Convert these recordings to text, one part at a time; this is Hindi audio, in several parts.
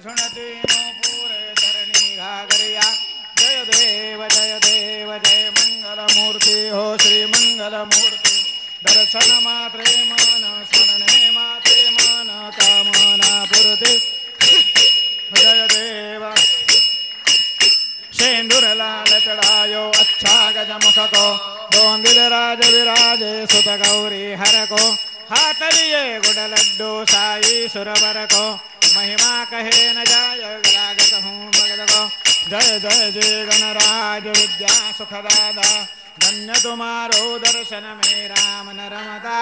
सुनती नो पूरे धरणी घागरिया जय देव जय मंगल मूर्ति हो श्री मंगल मूर्ति दर्शन मात्रे मन स्मरणे मात्रे मन कामना पूर्ति जय देव शेंदुर लाल चढ़ायो अच्छा गज मुख को दोंदिल राज विराजे सुत गौरी हर को हाथ लिए गुड़ लड्डू साई सुरवर को महिमा कहे न जाय विरागत हूँ भगत को जय जय जय गणराज विद्या सुखदादा धन्य तुम्हारो दर्शन में राम नरमता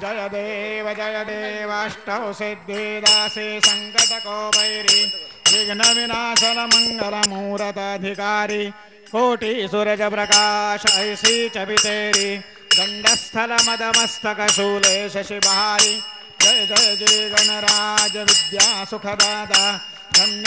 जय देव अष्टौ सिद्धि दासे संकट को बैरी विघ्न विनाशन मंगल मूरत अधिकारी कोटि सूरज प्रकाश ऐसी चबितेरी दंडस्थल मदमस्तक शूले शशि बहारी जय जय जय गणराज विद्या सुखदाता धन्य